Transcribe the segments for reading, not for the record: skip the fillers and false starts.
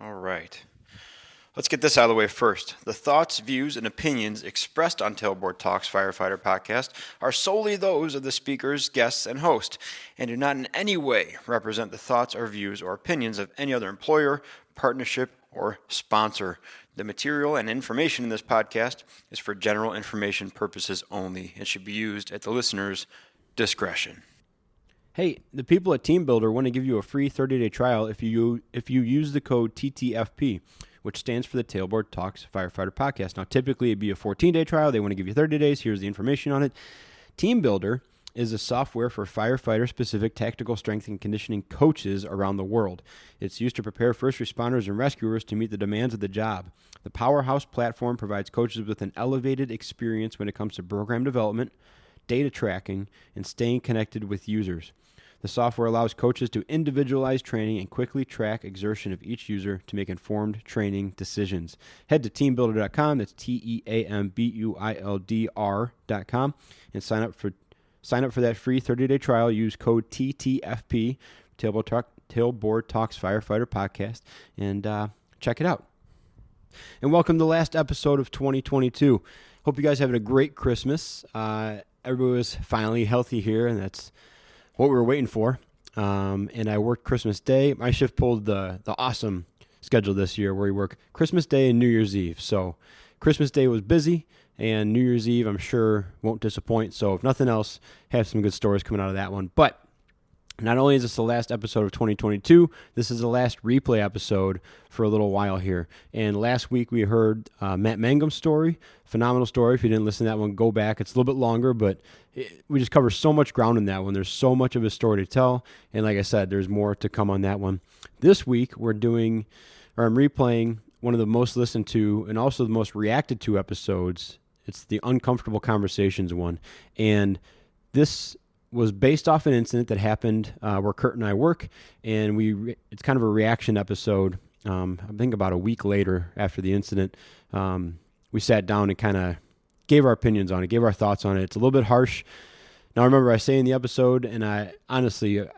All right. Let's get this out of the way first. The thoughts, views, and opinions expressed on Tailboard Talk's Firefighter podcast are solely those of the speakers, guests, and host, and do not in any way represent the thoughts or views or opinions of any other employer, partnership, or sponsor. The material and information in this podcast is for general information purposes only and should be used at the listener's discretion. Hey, the people at Team Builder want to give you a free 30-day trial if you use the code TTFP, which stands for the Tailboard Talks Firefighter Podcast. Now, typically it'd be a 14-day trial. They want to give you 30 days. Here's the information on it. Team Builder is a software for firefighter-specific tactical strength and conditioning coaches around the world. It's used to prepare first responders and rescuers to meet the demands of the job. The Powerhouse platform provides coaches with an elevated experience when it comes to program development, data tracking, and staying connected with users. The software allows coaches to individualize training and quickly track exertion of each user to make informed training decisions. Head to teambuilder.com, that's TEAMBUILDR.com, and sign up for that free 30-day trial. Use code TTFP, Tailboard Talks Firefighter Podcast, and check it out. And welcome to the last episode of 2022. Hope you guys are having a great Christmas. Everybody was finally healthy here, and that's what we were waiting for. And I worked Christmas Day. My shift pulled the awesome schedule this year where we work Christmas Day and New Year's Eve. So Christmas Day was busy, and New Year's Eve, I'm sure, won't disappoint. So if nothing else, have some good stories coming out of that one. But not only is this the last episode of 2022, this is the last replay episode for a little while here. And last week we heard Matt Mangum's story, phenomenal story. If you didn't listen to that one, go back. It's a little bit longer, but we just cover so much ground in that one. There's so much of a story to tell. And like I said, there's more to come on that one. This week I'm replaying one of the most listened to and also the most reacted to episodes. It's the Uncomfortable Conversations one. And this was based off an incident that happened where Curt and I work, and it's kind of a reaction episode. I think about a week later after the incident, we sat down and kind of gave our opinions on it, gave our thoughts on it. It's a little bit harsh. Now, remember I say in the episode, and I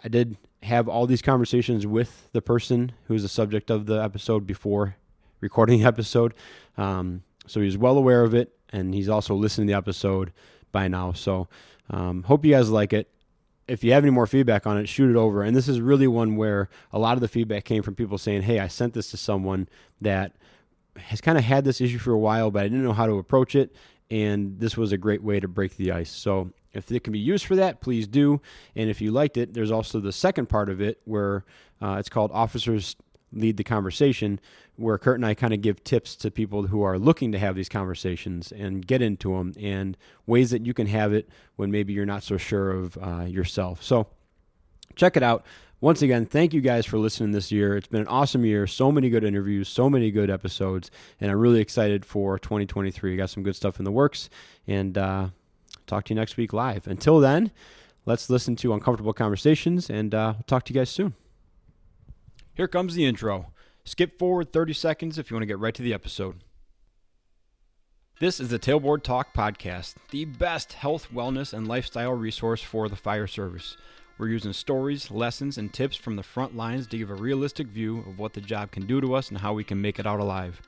did have all these conversations with the person who's the subject of the episode before recording the episode. So he's well aware of it, and he's also listened to the episode by now. So hope you guys like it. If you have any more feedback on it, shoot it over. And this is really one where a lot of the feedback came from people saying, hey, I sent this to someone that has kind of had this issue for a while, but I didn't know how to approach it. And this was a great way to break the ice. So if it can be used for that, please do. And if you liked it, there's also the second part of it where it's called Officers Lead the Conversation, where Curt and I kind of give tips to people who are looking to have these conversations and get into them, and ways that you can have it when maybe you're not so sure of yourself. So check it out. Once again, thank you guys for listening this year. It's been an awesome year. So many good interviews, so many good episodes, and I'm really excited for 2023. Got some good stuff in the works, and talk to you next week live. Until then, let's listen to Uncomfortable Conversations, and we'll talk to you guys soon. Here comes the intro. Skip forward 30 seconds if you want to get right to the episode. This is the Tailboard Talk podcast, the best health, wellness, and lifestyle resource for the fire service. We're using stories, lessons, and tips from the front lines to give a realistic view of what the job can do to us and how we can make it out alive.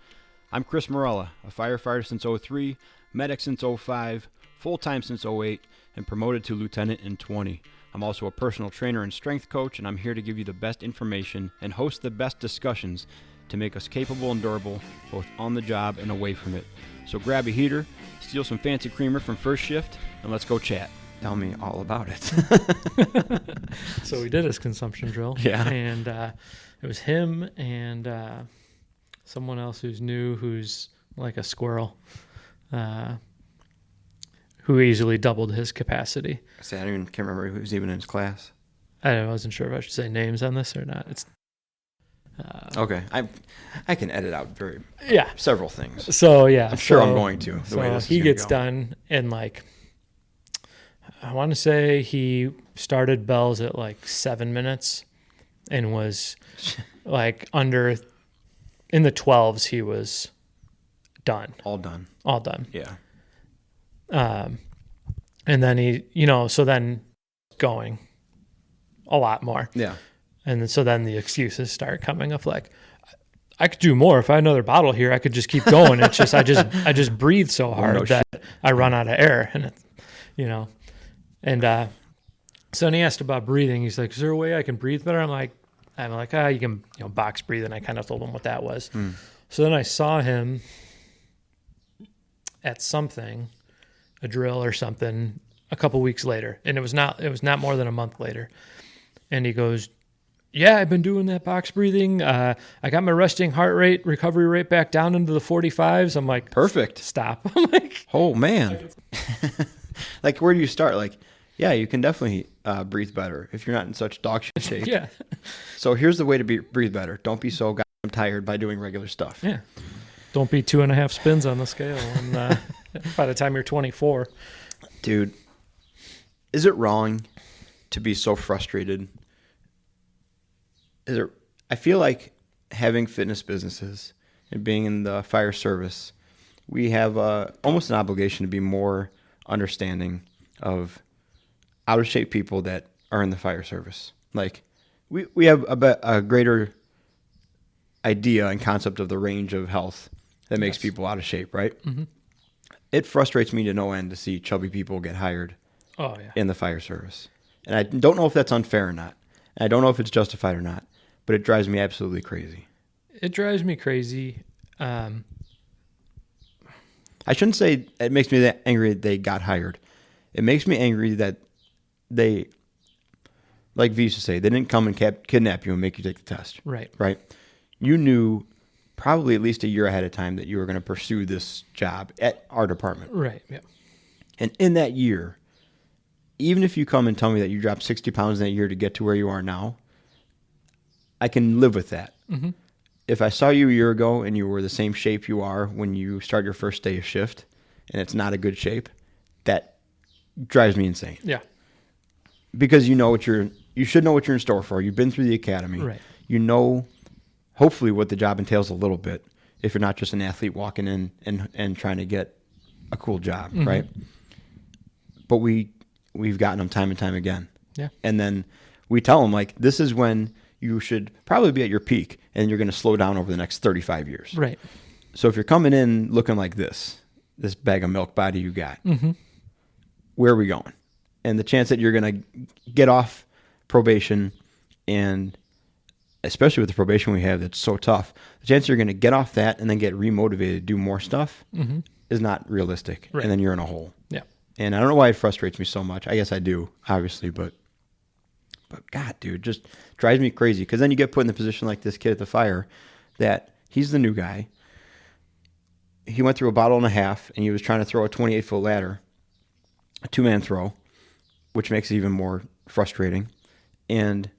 I'm Chris Morella, a firefighter since 03, medic since 05, full-time since 08, and promoted to lieutenant in 20. I'm also a personal trainer and strength coach, and I'm here to give you the best information and host the best discussions to make us capable and durable, both on the job and away from it. So grab a heater, steal some fancy creamer from First Shift, and let's go chat. Tell me all about it. So we did his consumption drill. Yeah. And it was him and someone else who's new, who's like a squirrel, who easily doubled his capacity. I can't remember who was even in his class. I wasn't sure if I should say names on this or not. It's okay. I can edit out several things. So yeah, I'm sure I'm going to. So he gets done, and like I want to say he started bells at like 7 minutes, and was like in the 12s. He was done. All done. Yeah. And then so then going a lot more. Yeah. And so then the excuses start coming of like, I could do more. If I had another bottle here, I could just keep going. It's just I just breathe so hard that I run out of air, and And so then he asked about breathing. He's like, "Is there a way I can breathe better?" I'm like, you can box breathe, and I kind of told him what that was. So then I saw him at something, a drill or something, a couple weeks later, and it was not more than a month later, and he goes, "Yeah, I've been doing that box breathing. I got my resting heart rate, recovery rate back down into the 45s. I'm like, perfect. Stop. I'm like, oh man. Like, where do you start? Like, yeah, you can definitely breathe better if you're not in such dog shit shape. Yeah. So here's the way to breathe better. Don't be so goddamn tired by doing regular stuff. Yeah. Don't be 2.5 spins on the scale. And by the time you're 24. Dude, is it wrong to be so frustrated? I feel like having fitness businesses and being in the fire service, we have almost an obligation to be more understanding of out of shape people that are in the fire service. Like, we have a greater idea and concept of the range of health that makes people out of shape, right? Mm-hmm. It frustrates me to no end to see chubby people get hired in the fire service. And I don't know if that's unfair or not. And I don't know if it's justified or not, but it drives me absolutely crazy. It drives me crazy. I shouldn't say it makes me that angry that they got hired. It makes me angry that they, like V used to say, they didn't come and kidnap you and make you take the test. Right. Right? You knew probably at least a year ahead of time that you were going to pursue this job at our department. Right, yeah. And in that year, even if you come and tell me that you dropped 60 pounds in that year to get to where you are now, I can live with that. Mm-hmm. If I saw you a year ago and you were the same shape you are when you start your first day of shift and it's not a good shape, that drives me insane. Yeah. Because you should know what you're in store for. You've been through the academy. Right. You know, hopefully, what the job entails a little bit if you're not just an athlete walking in and trying to get a cool job, mm-hmm. right? But we've gotten them time and time again. Yeah. And then we tell them, like, this is when you should probably be at your peak and you're going to slow down over the next 35 years. Right. So if you're coming in looking like this bag of milk body you got, mm-hmm. where are we going? And the chance that you're going to get off probation, and especially with the probation we have that's so tough, the chance you're going to get off that and then get remotivated to do more stuff mm-hmm. is not realistic. Right. And then you're in a hole. Yeah. And I don't know why it frustrates me so much. I guess I do, obviously, but God, dude, just drives me crazy. Because then you get put in the position like this kid at the fire that he's the new guy. He went through a bottle and a half, and he was trying to throw a 28-foot ladder, a two-man throw, which makes it even more frustrating. And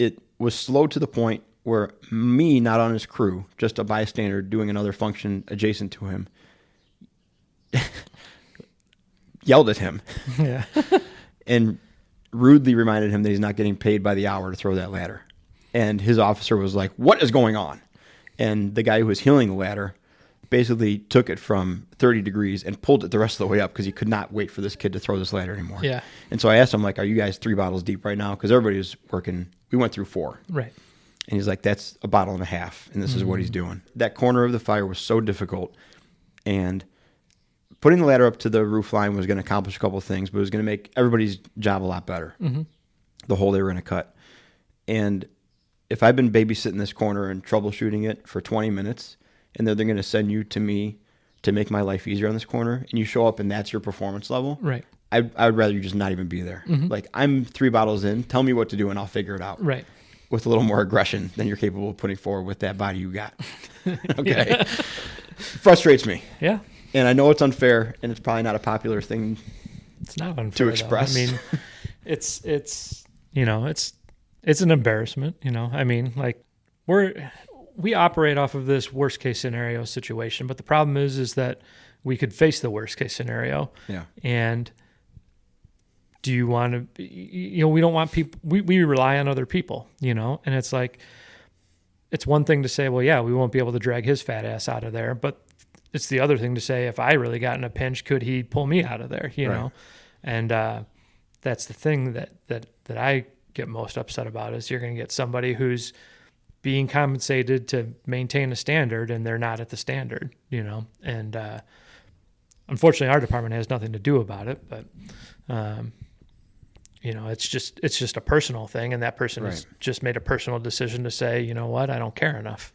it was slow to the point where me, not on his crew, just a bystander doing another function adjacent to him, yelled at him. Yeah. And rudely reminded him that he's not getting paid by the hour to throw that ladder. And his officer was like, "What is going on?" And the guy who was healing the ladder basically took it from 30 degrees and pulled it the rest of the way up because he could not wait for this kid to throw this ladder anymore. Yeah. And so I asked him, like, "Are you guys 3 bottles deep right now?" Because everybody was working. We went through 4. Right. And he's like, "That's a bottle and a half, and this is what he's doing." That corner of the fire was so difficult, and putting the ladder up to the roof line was going to accomplish a couple of things, but it was going to make everybody's job a lot better, mm-hmm. the hole they were going to cut. And if I've been babysitting this corner and troubleshooting it for 20 minutes, and then they're going to send you to me to make my life easier on this corner, and you show up and that's your performance level, right? I would rather you just not even be there. Mm-hmm. Like, I'm 3 bottles in, tell me what to do and I'll figure it out. Right. With a little more aggression than you're capable of putting forward with that body you got. Okay. Frustrates me. Yeah. And I know it's unfair, and it's probably not a popular thing. It's not unfair to express. Though. I mean, it's an embarrassment. I mean, like, we operate off of this worst case scenario situation, but the problem is that we could face the worst case scenario. Yeah. And do you want to? We don't want people. We rely on other people. And it's like, it's one thing to say, well, yeah, we won't be able to drag his fat ass out of there, but it's the other thing to say, if I really got in a pinch, could he pull me out of there? You know, and that's the thing that I get most upset about is you're going to get somebody who's being compensated to maintain a standard, and they're not at the standard, and unfortunately our department has nothing to do about it, but it's just a personal thing, and that person has just made a personal decision to say, you know what, I don't care enough.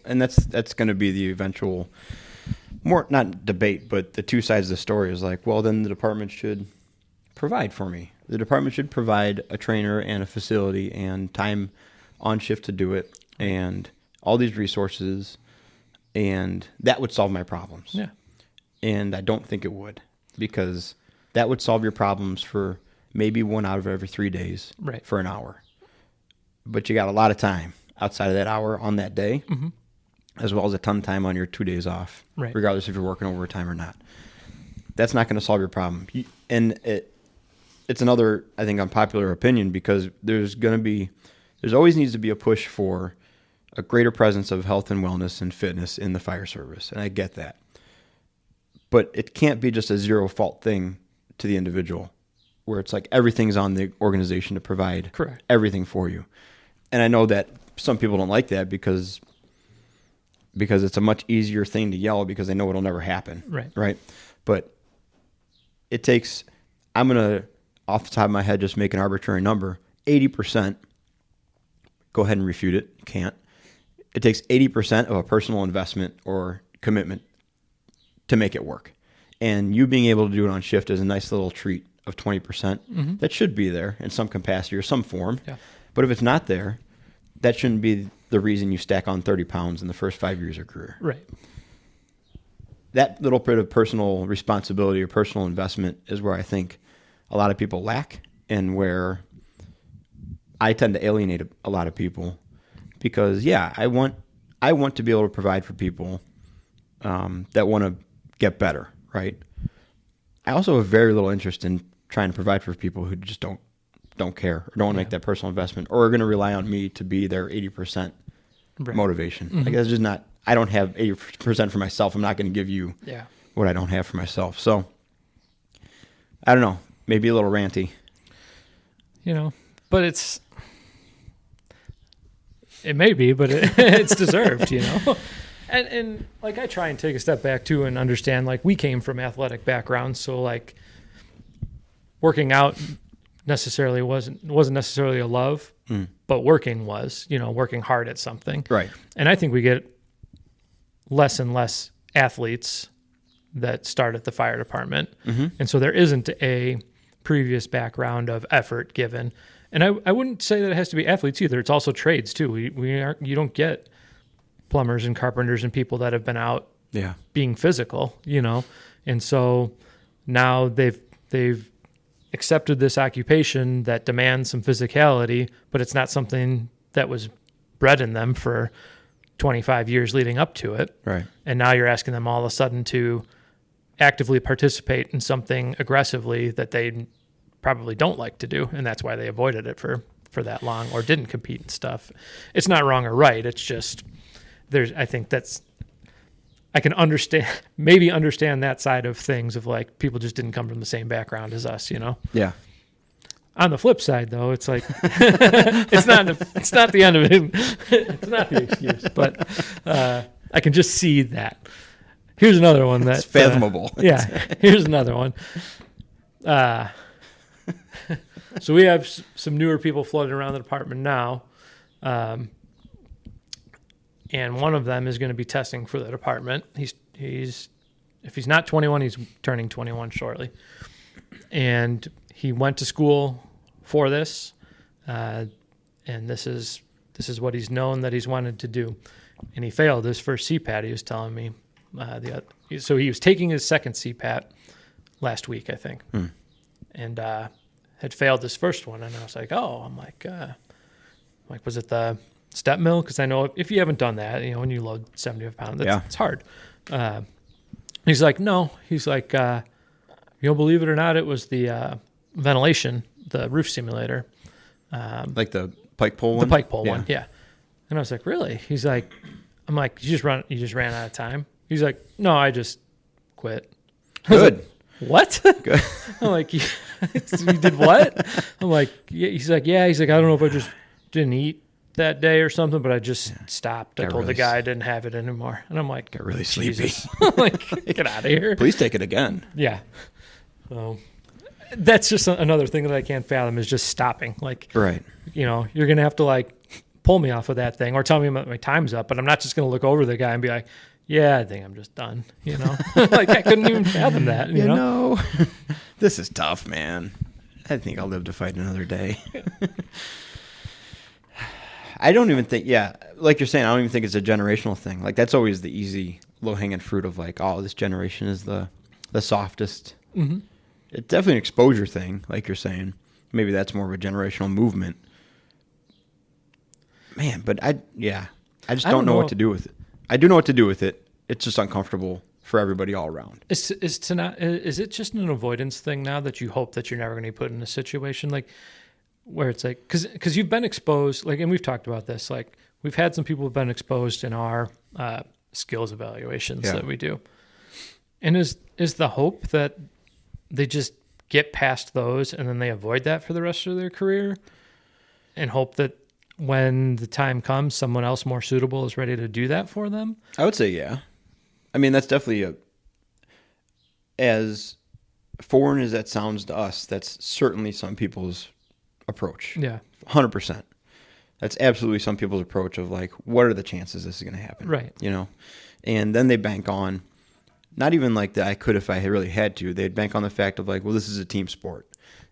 And that's going to be the eventual, more not debate, but the two sides of the story is like, well, then the department should provide for me. The department should provide a trainer and a facility and time on shift to do it and all these resources, and that would solve my problems. Yeah. And I don't think it would, because that would solve your problems for maybe 1 out of every 3 days for an hour. But you got a lot of time outside of that hour on that day, as well as a ton of time on your 2 days off, regardless if you're working overtime or not. That's not going to solve your problem. And it's another, I think, unpopular opinion, because there's always needs to be a push for a greater presence of health and wellness and fitness in the fire service. And I get that. But it can't be just a zero fault thing to the individual, where it's like everything's on the organization to provide everything for you. And I know that some people don't like that because it's a much easier thing to yell, because they know it'll never happen. Right. But it takes, I'm going to, off the top of my head, just make an arbitrary number, 80%, go ahead and refute it, you can't. It takes 80% of a personal investment or commitment to make it work. And you being able to do it on shift is a nice little treat of 20%. That should be there in some capacity or some form. Yeah. But if it's not there, that shouldn't be the reason you stack on 30 pounds in the first 5 years of career. Right. That little bit of personal responsibility or personal investment is where I think a lot of people lack, and where I tend to alienate a lot of people, because I want to be able to provide for people that want to get better, right? I also have very little interest in trying to provide for people who just don't care or don't want to make that personal investment, or are going to rely on me to be their 80% motivation. Like, that's just not, I don't have 80% for myself. I'm not going to give you what I don't have for myself. So I don't know, maybe a little ranty, but it may be, but it's deserved, And like, I try and take a step back too and understand, like, we came from athletic backgrounds, so like working out necessarily wasn't necessarily a love, but working was, working hard at something. Right. And I think we get less and less athletes that start at the fire department. And so there isn't a previous background of effort given. And I wouldn't say that it has to be athletes either. It's also trades too. You don't get plumbers and carpenters and people that have been out being physical, And so now they've accepted this occupation that demands some physicality, but it's not something that was bred in them for 25 years leading up to it. Right. And now you're asking them all of a sudden to actively participate in something aggressively that they probably don't like to do, and that's why they avoided it for that long or didn't compete and stuff. It's not wrong or right. It's just I think I can understand that side of things, of like, people just didn't come from the same background as us, Yeah. On the flip side, though, it's like it's not the end of it. It's not the excuse, but I can just see that. Here's another one that's fathomable. Here's another one. So we have some newer people floating around the department now, and one of them is going to be testing for the department. He's if he's not 21, he's turning 21 shortly, and he went to school for this, and this is what he's known that he's wanted to do, and he failed his first CPAT. He was telling me, so he was taking his second CPAT last week, I think, and had failed his first one, and I was like, I'm like, was it the step mill? Because I know if you haven't done that, when you load 75 pounds, it's hard. He's like, no. He's like, you'll believe it or not, it was the ventilation, the roof simulator. Like the pike pole one? The pike pole one, yeah. And I was like, really? He's like, I'm like, you just ran out of time? He's like, no, I just quit. Good. What? Good. I'm like, you did what? I'm like, yeah. He's like, I don't know if I just didn't eat that day or something, but I just stopped. I Got told the really guy I didn't have it anymore. And I'm like, Got really sleepy. Jesus. Like, get out of here. Please take it again. Yeah. So that's just another thing that I can't fathom is just stopping. Like, Right. you know, you're going to have to like pull me off of that thing or tell me my time's up, but I'm not just going to look over the guy and be like, yeah, I think I'm just done. You know, like I couldn't even fathom that. You know? This is tough, man. I think I'll live to fight another day. I don't even think, like you're saying, I don't even think it's a generational thing. Like that's always the easy low-hanging fruit of like, oh, this generation is the softest. Mm-hmm. It's definitely an exposure thing, like you're saying. Maybe that's more of a generational movement. Man, but I just don't know what to do with it. I do know what to do with it. It's just uncomfortable for everybody all around. Is it just an avoidance thing now that you hope that you're never going to be put in a situation like where it's like, because you've been exposed, like, and we've talked about this, like we've had some people who've been exposed in our skills evaluations that we do. And is the hope that they just get past those and then they avoid that for the rest of their career and hope that when the time comes, someone else more suitable is ready to do that for them? I would say, yeah. I mean, that's definitely as foreign as that sounds to us, that's certainly some people's approach. Yeah. 100%. That's absolutely some people's approach of like, what are the chances this is going to happen? Right. You know? And then they bank on, not even like that I could if I really had to, they'd bank on the fact of like, well, this is a team sport.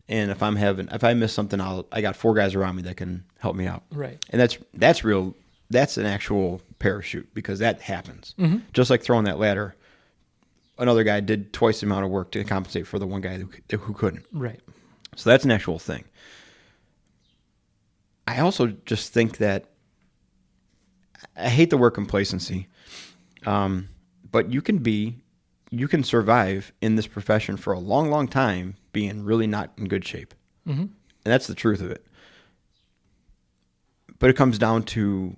And if I miss something, I got 4 guys around me that can help me out. Right. And that's real. That's an actual parachute because that happens. Mm-hmm. Just like throwing that ladder, another guy did twice the amount of work to compensate for the one guy who couldn't. Right. So that's an actual thing. I also just think that I hate the word complacency, but you can survive in this profession for a long, long time being really not in good shape. Mm-hmm. And that's the truth of it. But it comes down to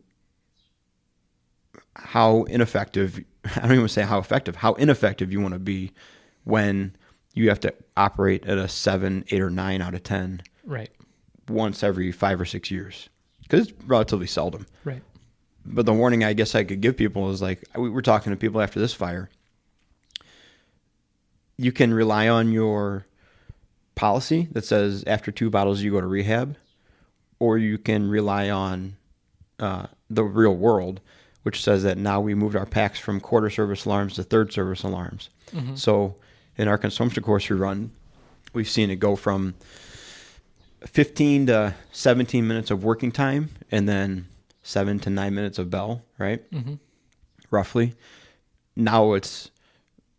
how ineffective, I don't even say how effective, how ineffective you want to be when you have to operate at a 7, 8, or 9 out of 10 Right. once every 5 or 6 years. Because it's relatively seldom. Right. But the warning I guess I could give people is like, we were talking to people after this fire. You can rely on your policy that says after 2 bottles you go to rehab, or you can rely on the real world, which says that now we moved our packs from quarter service alarms to third service alarms. Mm-hmm. So in our consumption course we run, we've seen it go from 15 to 17 minutes of working time and then 7 to 9 minutes of bell, right? Mm-hmm. Roughly. Now it's,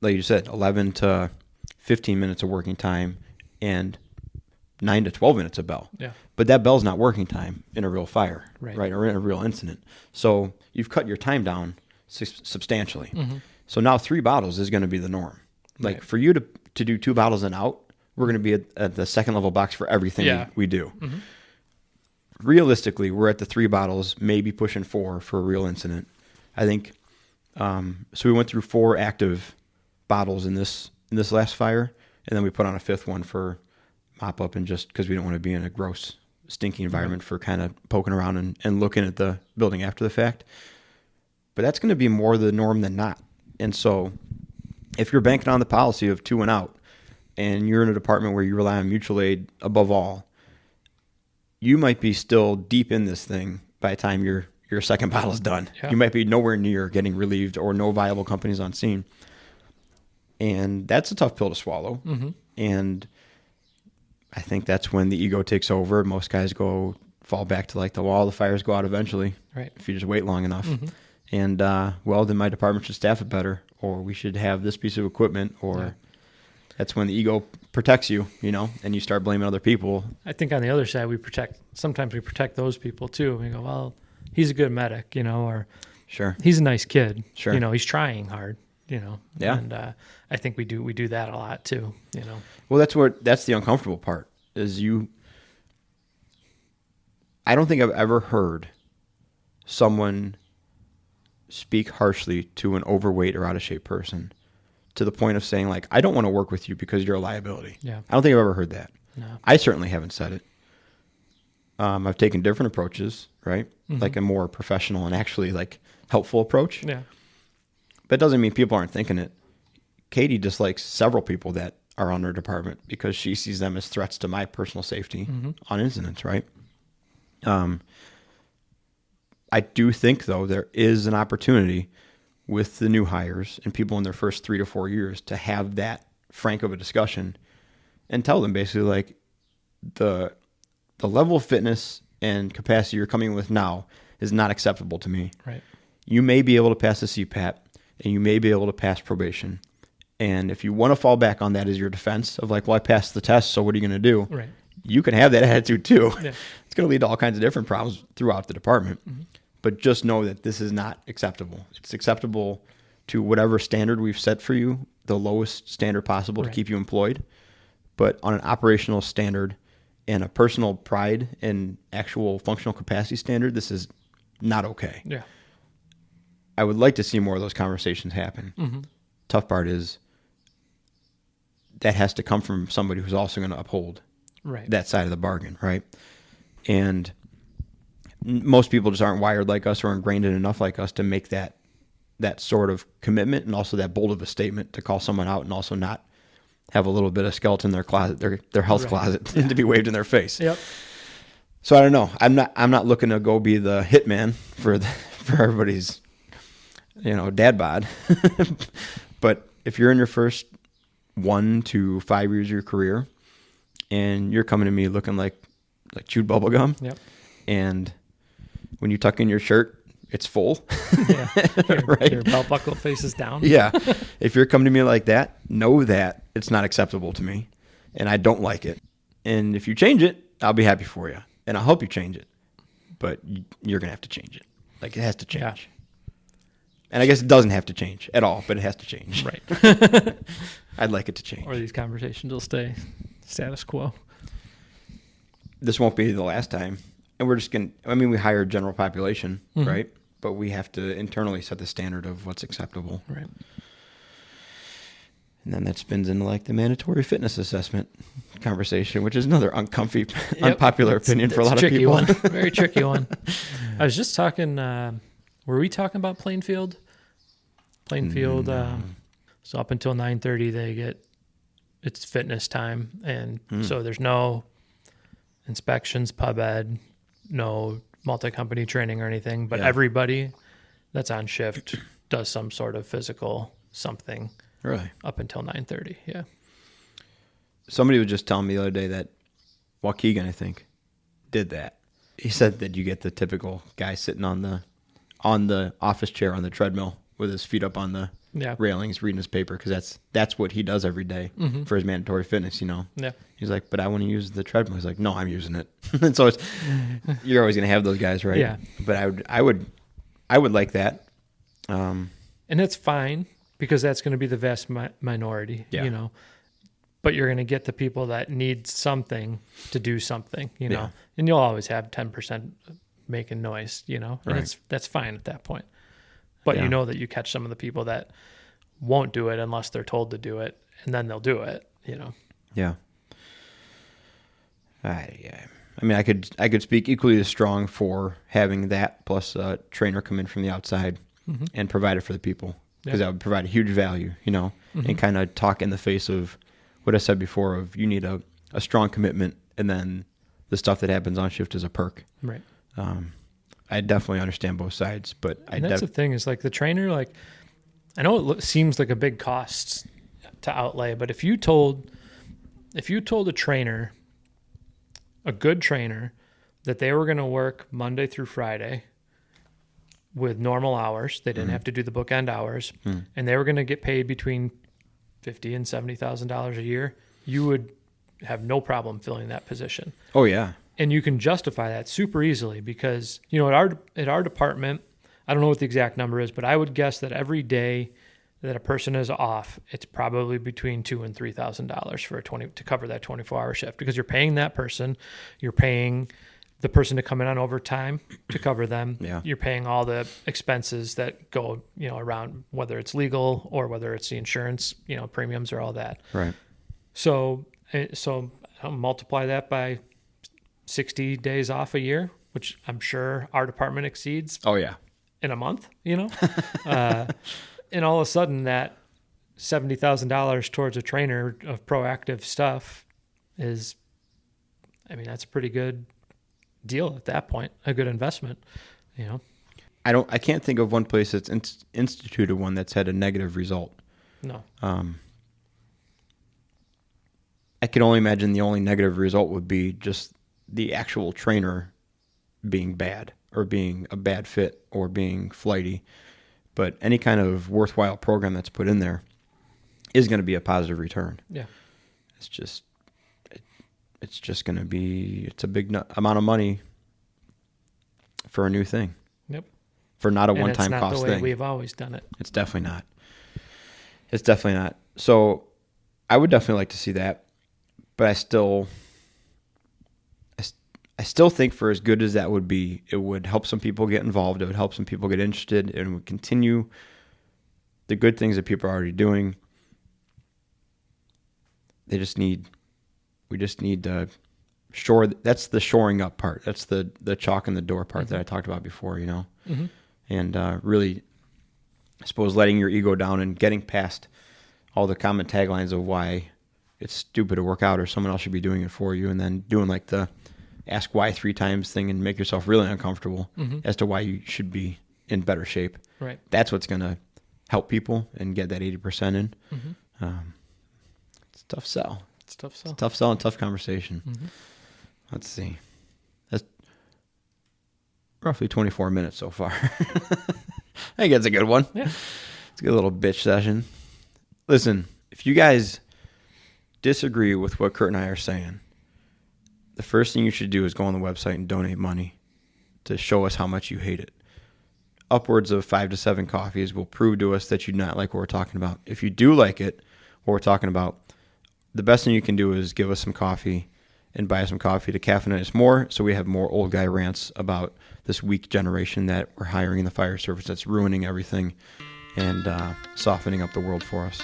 like you said, 11 to 15 minutes of working time and 9 to 12 minutes of bell. Yeah. But that bell's not working time in a real fire, right? Or in a real incident. So you've cut your time down substantially. Mm-hmm. So now 3 bottles is going to be the norm. Like Right. for you to do 2 bottles and out, we're going to be at the second level box for everything we do. Mm-hmm. Realistically, we're at the 3 bottles, maybe pushing 4 for a real incident. I think. So we went through 4 active bottles in this last fire, and then we put on a 5th one for mop up, and just because we don't want to be in a gross, stinky environment for kind of poking around and looking at the building after the fact. But that's going to be more the norm than not. And so if you're banking on the policy of 2 and out, and you're in a department where you rely on mutual aid above all, you might be still deep in this thing by the time your second bottle is done. Yeah. You might be nowhere near getting relieved or no viable companies on scene. And that's a tough pill to swallow. Mm-hmm. And I think that's when the ego takes over. Most guys fall back to like the wall. The fires go out eventually. Right. If you just wait long enough. Mm-hmm. And, then my department should staff it better, or we should have this piece of equipment, or that's when the ego protects you, and you start blaming other people. I think on the other side, sometimes we protect those people too. We go, well, he's a good medic, or Sure. he's a nice kid. Sure. He's trying hard, Yeah. And I think we do that a lot too, Well, that's the uncomfortable part is I don't think I've ever heard someone speak harshly to an overweight or out of shape person to the point of saying like, I don't want to work with you because you're a liability. Yeah. I don't think I've ever heard that. No. I certainly haven't said it. I've taken different approaches, right? Like a more professional and actually like helpful approach. Yeah. But it doesn't mean people aren't thinking it. Katie dislikes several people that are on her department because she sees them as threats to my personal safety on incidents, right? I do think, though, there is an opportunity with the new hires and people in their first 3 to 4 years to have that frank of a discussion and tell them basically like the level of fitness and capacity you're coming with now is not acceptable to me. Right. You may be able to pass the CPAP and you may be able to pass probation. And if you want to fall back on that as your defense of like, well, I passed the test, so what are you going to do? Right. You can have that attitude too. Yeah. It's going to lead to all kinds of different problems throughout the department. But just know that this is not acceptable. It's acceptable to whatever standard we've set for you, the lowest standard possible to keep you employed. But on an operational standard and a personal pride and actual functional capacity standard, this is not okay. Yeah. I would like to see more of those conversations happen. Tough part is that has to come from somebody who's also going to uphold that side of the bargain, right? And most people just aren't wired like us or ingrained in enough like us to make that sort of commitment and also that bold of a statement to call someone out and also not have a little bit of skeleton in their closet, their health closet to be waved in their face. Yep. So I don't know. I'm not looking to go be the hitman for everybody's, dad bod. But if you're in your first 1 to 5 years of your career and you're coming to me looking like chewed bubble gum, and when you tuck in your shirt, it's full. Your belt buckle faces down. Yeah. If you're coming to me like that, know that it's not acceptable to me and I don't like it. And if you change it, I'll be happy for you and I'll help you change it. But you're going to have to change it. Like it has to change. Yeah. And I guess it doesn't have to change at all, but it has to change. Right. I'd like it to change. Or these conversations will stay status quo. This won't be the last time. And we're just going to, we hire general population, right? But we have to internally set the standard of what's acceptable. Right. And then that spins into like the mandatory fitness assessment conversation, which is another uncomfy, unpopular opinion for a lot of people. One. Very tricky one. I was just talking, were we talking about Plainfield? Plainfield, so up until 9:30 it's fitness time. And so there's no inspections, pub ed, no multi-company training or anything, but everybody that's on shift does some sort of physical something. Really? Up until 9:30, yeah. Somebody was just telling me the other day that Waukegan, I think, did that. He said that you get the typical guy sitting on the office chair on the treadmill with his feet up on the railings reading his paper because that's what he does every day for his mandatory fitness, Yeah. He's like, but I want to use the treadmill. He's like, no, I'm using it. And so you're always going to have those guys, right? Yeah. But I would like that. And it's fine because that's going to be the vast minority, But you're going to get the people that need something to do something, And you'll always have 10% making noise, And that's fine at that point. But you know that you catch some of the people that won't do it unless they're told to do it, and then they'll do it, Yeah. I could speak equally as strong for having that plus a trainer come in from the outside and provide it for the people because that would provide a huge value, and kind of talk in the face of what I said before of you need a strong commitment and then the stuff that happens on shift is a perk. Right. I definitely understand both sides, but that's the thing is like the trainer, like I know it seems like a big cost to outlay, but if you told a trainer, a good trainer, that they were going to work Monday through Friday with normal hours, they didn't have to do the bookend hours, and they were going to get paid between $50,000 and $70,000 a year, you would have no problem filling that position. Oh yeah. And you can justify that super easily because, at our department, I don't know what the exact number is, but I would guess that every day that a person is off, it's probably between $2,000 and $3,000 to cover that 24-hour shift because you're paying that person, you're paying the person to come in on overtime to cover them. Yeah. You're paying all the expenses that go, around whether it's legal or whether it's the insurance, premiums or all that. Right. So I'll multiply that by 60 days off a year, which I'm sure our department exceeds Oh yeah. in a month, and all of a sudden that $70,000 towards a trainer of proactive stuff is, that's a pretty good deal at that point, a good investment, I can't think of one place that's instituted one that's had a negative result. No. I can only imagine the only negative result would be just the actual trainer being bad or being a bad fit or being flighty. But any kind of worthwhile program that's put in there is going to be a positive return. Yeah. It's just going to be, it's a big amount of money for a new thing. Yep. For not a one-time cost thing. It's not the way we've always done it. It's definitely not. It's definitely not. So I would definitely like to see that, but I still think for as good as that would be, it would help some people get involved. It would help some people get interested, and would continue the good things that people are already doing. We just need to shore. That's the shoring up part. That's the chalk in the door part that I talked about before, Mm-hmm. And really, I suppose, letting your ego down and getting past all the common taglines of why it's stupid to work out or someone else should be doing it for you, and then doing like the ask why 3 times thing and make yourself really uncomfortable as to why you should be in better shape. Right. That's what's going to help people and get that 80% in. Mm-hmm. It's a tough sell. It's a tough sell. Tough sell and tough conversation. Mm-hmm. Let's see. That's roughly 24 minutes so far. I think that's a good one. Yeah. It's a good little bitch session. Listen, if you guys disagree with what Curt and I are saying, the first thing you should do is go on the website and donate money to show us how much you hate it. Upwards of 5 to 7 coffees will prove to us that you do not like what we're talking about. If you do like it, what we're talking about, the best thing you can do is give us some coffee and buy some coffee to caffeinate us more, so we have more old guy rants about this weak generation that we're hiring in the fire service that's ruining everything and softening up the world for us.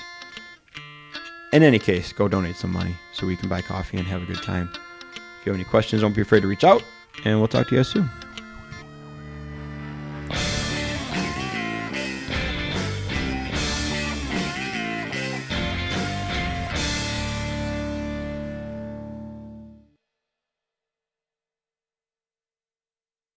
In any case, go donate some money so we can buy coffee and have a good time. If you have any questions, don't be afraid to reach out, and we'll talk to you guys soon.